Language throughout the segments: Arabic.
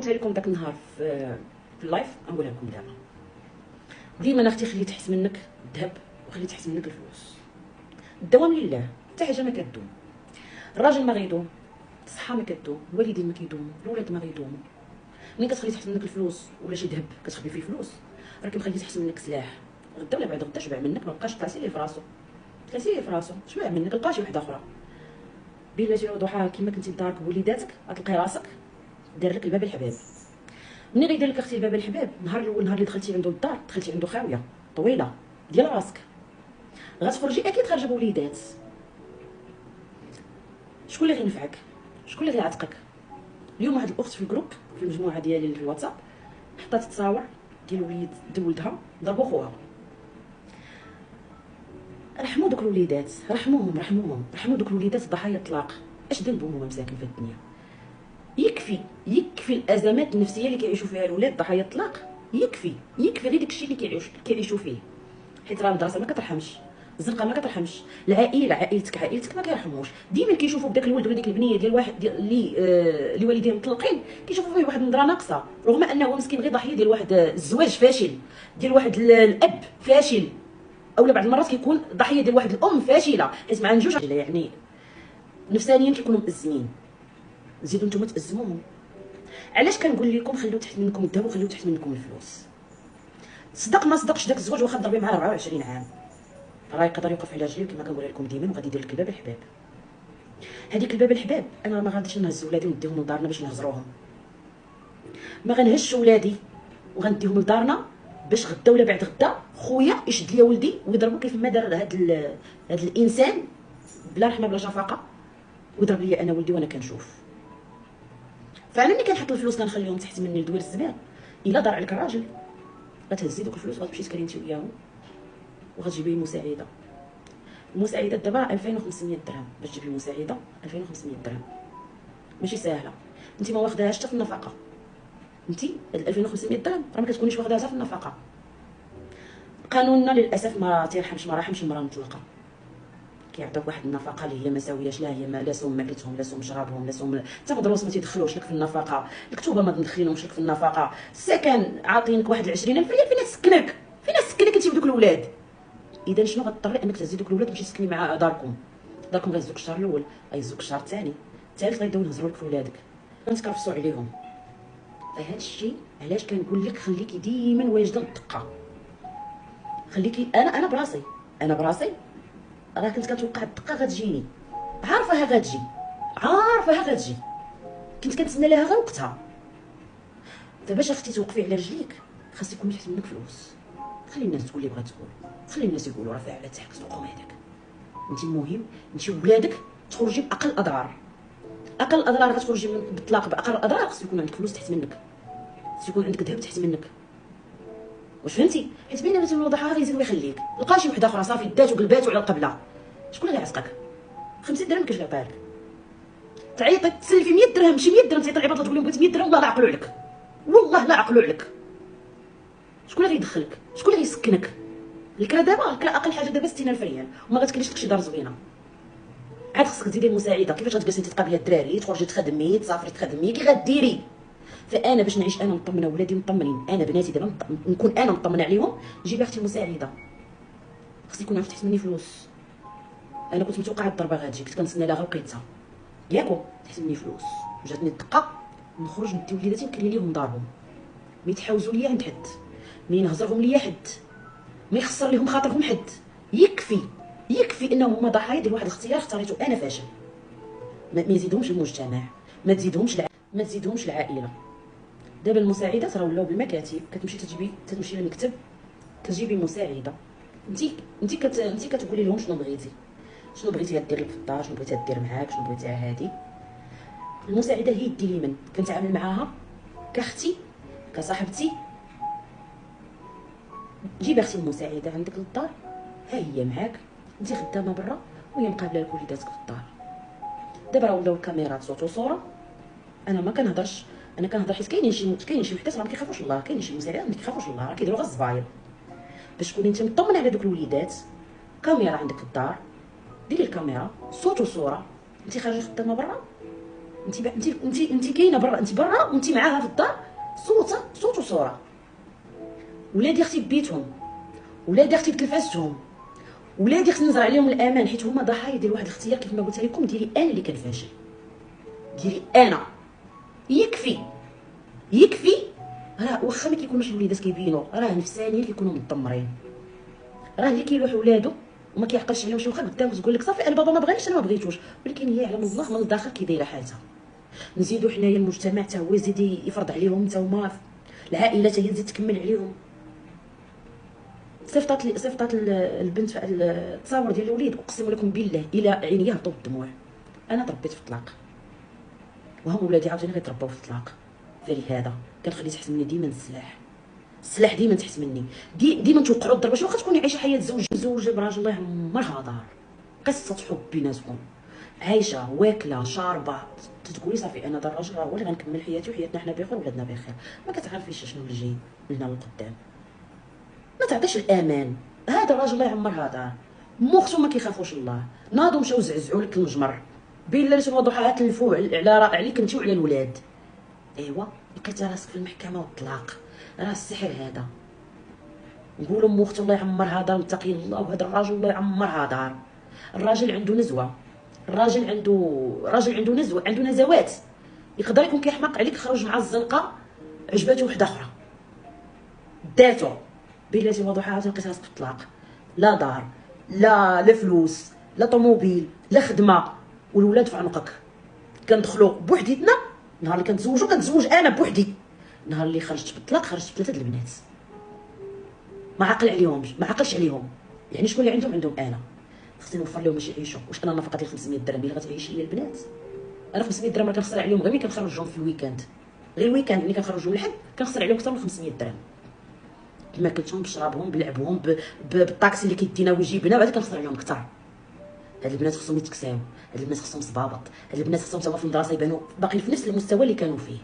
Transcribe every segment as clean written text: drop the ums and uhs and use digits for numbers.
قلت لكم داك النهار في اللايف نقولها لكم دابا. ديما اختي خلي تحس منك الذهب وخلي تحس منك الفلوس. الدوام لله، حتى حاجه ما كدوم. الراجل ما غيدوم، الصحه ما كدوم، الوالدين ما كيدوموا، الولاد ما غيدوموا. ملي كتخلي تحس منك الفلوس ولا شي ذهب كتخبي فيه الفلوس، راك مخلي تحس منك سلاح. غدا ولا بعد غدا شبع منك، ما بقاش طلعتي ليه في راسو، طلعتي ليه في راسو، شبع منك لقى شي وحده اخرى. بلاتي وضحاها كيما كنتي لدارك بوليداتك غتلقاي راسك دار لك الباب الحباب. منين غيدير لك اختي الباب الحباب؟ النهار الاول، نهار اللي دخلتي عنده للدار، دخلتي عنده خاويه طويله ديال راسك، غتخرجي اكيد خارجه بوليدات. شكون اللي غينفعك؟ شكون اللي غيعتقك؟ اليوم واحد الاخت في الجروب في المجموعه ديالي في الواتساب حطات تصاور ديال ولدها ضربوا خوها. رحموا دوك الوليدات، رحموا دوك الوليدات ضحايا الطلاق. اش ذنبهم هما مساكن في الدنيا؟ يكفي الازمات النفسيه اللي كيعيشوا فيها الاولاد ضحايا الطلاق. يكفي غير داكشي اللي كيعيشوا فيه. حيت راه المدرسه ما كترحمش، الزنقه ما كترحمش، عائلتك ما كيرحموش. ديما كيشوفوا بداك الولد ولا ديك البنيه ديال واحد اللي والديه مطلقين، كيشوفوا فيه واحد النظره ناقصه، رغم انه مسكين غير ضحيه ديال واحد الزواج فاشل، ديال واحد الاب فاشل، اولا بعض المرات كيكون ضحيه ديال واحد الام فاشله. حيت مع جوج يعني نفسانيا كيكونوا مأزمين، زيدوا نتوما تأزموهم. علاش كنقول لكم خليو تحت منكم الذهب وخليو تحت منكم الفلوس؟ صدق ما صدقش داك الزواج واخا ضربي معاه 24 عام، راه يقدر يوقف على رجليه كما كنقول لكم ديما، وغادي يدير لك الباب الحباب. هذيك الباب الحباب انا ما غاديش نهز ولادي ونديهم لدارنا باش نهزروهم، ما غنهزش ولادي وغنديهم لدارنا باش غدا ولا بعد غدا خويا يشد ليا ولدي ويضربو كيف ما دار هذا الانسان بلا رحمه بلا شفقه، ويضرب ليا انا ولدي وانا كنشوف. فانا ملي كنحط الفلوس كنخليهم تحت مني لدوير الزبال. الا دار عليك راجل غتهزي دوك الفلوس وغتمشي تكري انت وياهم وغتجيبي مساعده. المساعده دابا 2500 درهم باش تجيبي مساعده. 2500 درهم ماشي ساهله. انت ما واخداهاش حتى في النفقه. انت 2500 درهم راه ما كتكونيش واخداها حتى في النفقه. قانوننا للاسف ما تيرحمش، ما راحمش المراه المطلقه. كيعطيوك واحد النفقه اللي هي ما ساوياش، لا هي لا سوم ماكلتهم، لا سوم شرابهم، لا سوم حتى مدروس ما تيدخلوش لك في النفقه، الكتوبه ما تدخلينهمش لك في النفقه، السكن عاطينك واحد 20000 ريال. فين تسكنك؟ انت بدوك الاولاد؟ اذا شنو غتضطري انك تهزي دوك الاولاد تمشي تسكني مع داركم غيهزوك الشهر الاول، غيهزوك الشهر الثاني، الثالث غيبداو يهزروا لك في ولادك، غنتكرفسوا عليهم. فهاد الشيء علاش كنقول لك خليكي ديما واجده للدقه. خليكي انا براسي راه كنت كنتوقع الدقه غتجيني، عارفاها غتجي، كنت كنتسنى لها غير وقتها. فباش اختي توقفي على رجليك خاص يكون تحت منك فلوس. خلي الناس تقول اللي بغات تقول، خلي الناس يقولوا راه فاعله تحت سوقهم هذاك. انت المهم انت ولادك تخرجي باقل الاضرار غتخرجي من بالطلاق باقل الاضرار. خاص يكون عندك فلوس تحت منك، خاص يكون عندك ذهب تحت منك. واش فهمتي؟ حيت بين بنت الوضحه غيزيد ويخليك لقى شي وحده اخرى صافي دات وقلباتو على القبله. شكون اللي غيعصقك؟ 50 درهم كيفاش غيعطيها لك؟ تعيطي تسلفي 100 درهم، شي 100 درهم تعيطي العباد تقول لهم بغيت 100 درهم، والله لا عقلوا عليك، والله لا عقلوا عليك. شكون اللي غيدخلك؟ شكون اللي غيسكنك؟ الكرا دابا اقل حاجه دابا 60000 ريال وما غتكليش لك شي دار زوينه. عاد خصك تزيدي مساعده. كيفاش غتجلسي تقابلي الدراري، تخرجي تخدمي، تسافري تخدمي، كي غديري؟ فانا باش نعيش انا مطمنه ولادي مطمنين، انا بناتي دابا نكون انا مطمنه عليهم، جيبي اختي مساعده. خص يكون عارف تحت مني فلوس. انا كنت متوقعه الضربه غتجي، كنت كنتسنى لها غير وقيتها ياكو تحت مني فلوس. جاتني الدقه نخرج ندي وليداتي نكري ليهم دارهم، ما يتحاوزوا ليا عند حد، ما ينهزرهم ليا حد، ما يخسر لهم خاطرهم حد. يكفي انهم هما ضحايا ديال واحد الاختيار اختاريته انا فاشل. ما يزيدهمش المجتمع، ما تزيدهمش العائله. دابا المساعدات راه ولاو بالمكاتب، تمشي للمكتب كتجيبي مساعده. انت كتقولي لهم شنو بغيتي دير لك في الدار، شنو بغيتي دير معاك، شنو بغيتي هادي. المساعده هي يدي اليمين، كنتعامل معاها كاختي كصاحبتي. جيبي اختي المساعده عندك للدار، ها هي معاك، انت خدامه برا وهي مقابله لك وليداتك في الدار. دابا راه ولاو الكاميرات صوت وصوره. انا ما كنهضرش، انا كنهضر حيت كاينين شي وحدات راه ما كيخافوش الله، كاينين شي مساعدات ما كيخافوش الله، راه كيديروا غير الزباير. باش تكوني انت مطمنه على دوك الوليدات، كاميرا عندك في الدار، ديري الكاميرا صوت وصوره. انت خارجه خدامه برا، انت كاينه برا، انت برا وانت معاها في الدار، صوت وصوره. ولادي اختي بيتهم، ولادي اختي بتلفازتهم، ولادي خصني نزرع عليهم الامان، حيت هما ضحايا ديال واحد الاختيار كيف ما قلت لكم ديالي انا اللي كنفاشل، ديالي انا. يكفي راه واخا ما كيكونوش الوليدات كيبينوا، راه نفسانيا كيكونوا مدمرين، راه اللي كيلوح ولادو وما كيعقلش عليهم شي واخا قدام تقول لك صافي انا بابا ما بغانيش انا ما بغيتوش، ولكن هي على الله من الداخل كي دايره حالتها. نزيدو حنايا المجتمع حتى هو يزيد يفرض عليهم، حتى هما العائله حتى هي تزيد تكمل عليهم. صيفطات البنت في التصاور ديال الوليد، اقسم لكم بالله الى عينيا هبطوا الدموع. انا تربيت في الطلاق وهم ولادي عاوتاني غيترباو في الطلاق، فلهذا كنخلي تحت مني ديما السلاح ديما تحت مني، ديما توقعوا الضربه. واخا تكوني عايشه حياه زوجه براجل الله يعمرها دار، قصه حب بيناتكم، عايشه واكله شاربه، تقولي صافي انا دار الراجل هو اللي غنكمل حياتي وحياتنا حنا بخير وولادنا بخير، ما كتعرفيش شنو اللي جاي من هنا للقدام، ما تعطيش الامان. هذا الراجل الله يعمرها دار، مختو ما كيخافوش الله، ناضوا مشاو زعزعوا لك المجمر، بين ليله وضحاها تلفوا عليك انت وعلى الولاد. ايوا لقيتي راسك في المحكمه والطلاق، راه السحر هذا. نقولوا مختو الله يعمرها دار متقي الله، وهذا الراجل الله يعمرها دار. الراجل عنده نزوه، الراجل عنده نزوه، عنده نزوات. يقدر يكون كيحماق عليك، خرج مع الزنقه عجباتو وحده اخرى داتو، بلاتي وضحاها لقيت راسك في الطلاق، لا دار لا فلوس لا طوموبيل لا خدمه، والولاد في عنقك. كندخلوا بوحديتنا، نهار اللي كنتزوج انا بوحدي، نهار اللي خرجت بالطلاق خرجت بثلاثه البنات، ما عقلش عليهم. يعني شكون اللي عندهم انا، خصني نوفر لهم باش يعيشوا. واش انا نفقتي 500 درهم اللي غتعيش ليا البنات؟ انا 500 درهم راه كنخسر عليهم غير ملي كنخرجهم في الويكاند، غير الويكاند ملي كنخرجهم الحد كنخسر عليهم اكثر من 500 درهم، بماكلتهم بشرابهم بلعبهم بالطاكسي اللي كيدينا ويجيبنا، بعد كنخسر عليهم اكثر. هاد البنات خصهم يتكساو، هاد البنات خصهم صبابط، هاد البنات خصهم تما في المدرسه يبانوا باقيين في نفس المستوى اللي كانوا فيه.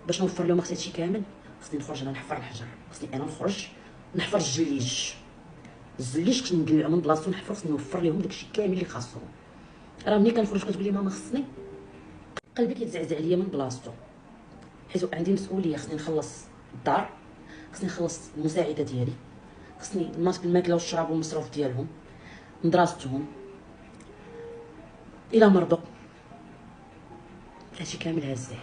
باش نوفر لهم هادشي كامل خصني نخرج انا نحفر الحجر، خصني انا نخرج نحفر الزليج خصني ندلعو من بلاصتو نحفر، خصني نوفر لهم داكشي كامل اللي خاصهم. راه ملي كنخرج كتقول لي ماما خصني، قلبي كيتزعزع عليا من بلاصتو، حيت عندي مسؤوليه، خصني نخلص الدار، خصني نخلص المساعده ديالي، خصني الماكله والشراب والمصروف ديالهم، مدراستهم الى مرضوا، هادشي كامل هزاه.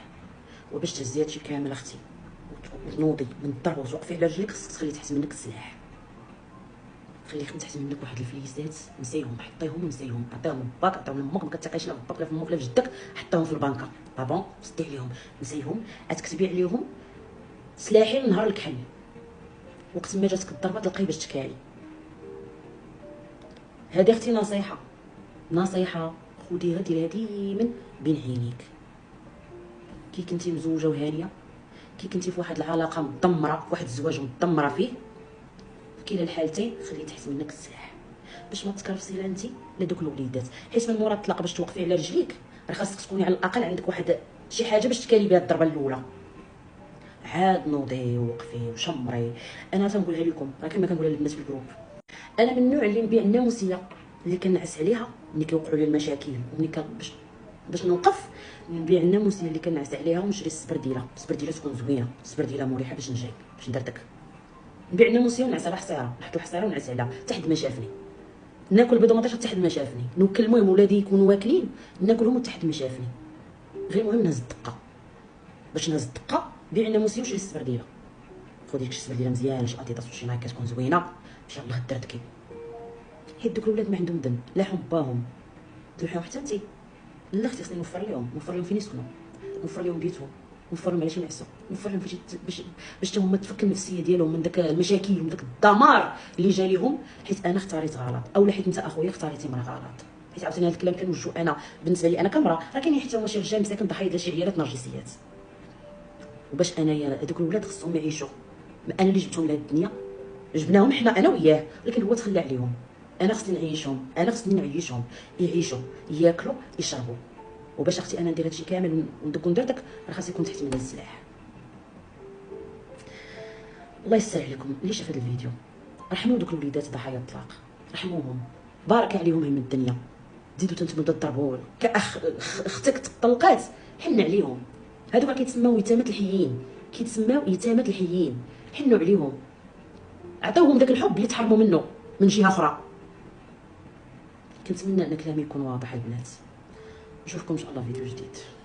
وباش تهزي هادشي كامل اختي وتنوضي من الضرب وتوقفي على رجليك، خصك تخلي تحت منك السلاح، خلي تحت منك واحد الفليسات نسيهم، حطيهم ونسيهم، عطيهم باك، عطيهم لامك، ما كتعقيش لا في باك لا في امك لا في جدك، حطيهم في البنكه بابون، سدي عليهم نسيهم، غتكتبي عليهم سلاحي من نهار الكحل، وقت ما جاتك الضربه تلقاي باش تكالي. هذه اختي نصيحه خديها ديريها ديما بين عينيك. كي كنتي مزوجه وهانيه، كي كنتي في واحد العلاقه مدمره، في واحد الزواج مدمره فيه، في كلا الحالتين خلي تحت منك السلاح باش ما تكرفسي لا انت لا دوك الوليدات، حيت من مورا الطلاق باش توقفي على رجليك راه خاصك تكوني على الاقل عندك واحد شي حاجه باش تكالي بها الضربه الاولى. عاد نوضي ووقفي وشمري. انا تنقولها لكم، راه كما كنقولها للبنات في الجروب، انا من النوع اللي نبيع الناموسيه اللي كنعس عليها ملي كيوقعوا لي المشاكل، وملي باش نوقف نبيع الناموسيه اللي كنعس عليها ونشري السبرديله تكون زوينه، السبرديله مريحه باش نجي باش ندردك. نبيع الناموسيه ونعس على حصيره، نحط الحصيره ونعس عليها حتى حد ما شافني، ناكل بيض ومطيشه حتى حد ما شافني، نوكل المهم ولادي يكونوا واكلين ناكلهم حتى حد ما شافني، غير المهم نهز الدقه. باش نهز الدقه بيع الناموسيه وشري السبرديله، خدي ديك السبرديله مزيانه، شي اديداس وشي نايك كتكون زوينه ان شاء الله دردكي، حيت دوك الولاد ما عندهم ذنب، لا حباهم ذبحوهم حتى انتي. لا اختي خصني نوفر لهم فين يسكنوا، نوفر لهم بيتهم، نوفر لهم علاش ينعسوا، نوفر لهم باش حتى هما تفك النفسيه ديالهم من داك المشاكل ومن داك الدمار اللي جا ليهم، حيت انا اختاريت غلط، اولا حيت انت اخويا اختاريتي مرا غلط. حيت عاوتاني هذا الكلام كنوجهو انا بالنسبه لي انا كمراه، راه كاينين حتى هما شي رجال مساكن ضحيه ديال شي عيالات نرجسيات. وباش انايا هذوك الولاد خصهم يعيشوا، انا اللي جبتهم لهاد الدنيا، جبناهم حنا انا وياه، ولكن هو تخلى عليهم. انا خصني نعيشهم، انا خصني نعيشهم، يعيشوا ياكلوا يشربوا. وباش اختي انا ندير هادشي كامل وندك وندردك راه خاص يكون تحت مني السلاح. الله يسر عليكم اللي شاف هذا الفيديو، رحموا دوك الوليدات ضحايا الطلاق، رحموهم، بارك عليهم من الدنيا، تزيدوا تنتمدوا تضربوا كاخ اختك تطلقات، حن عليهم. هادو راه كيتسماو يتامى الحيين، كيتسماو يتامى الحيين، حنوا عليهم، عطيوهم داك الحب اللي تحرموا منه من جهه اخرى. كنتمنى ان كلامي يكون واضح البنات. نشوفكم ان شاء الله في فيديو جديد.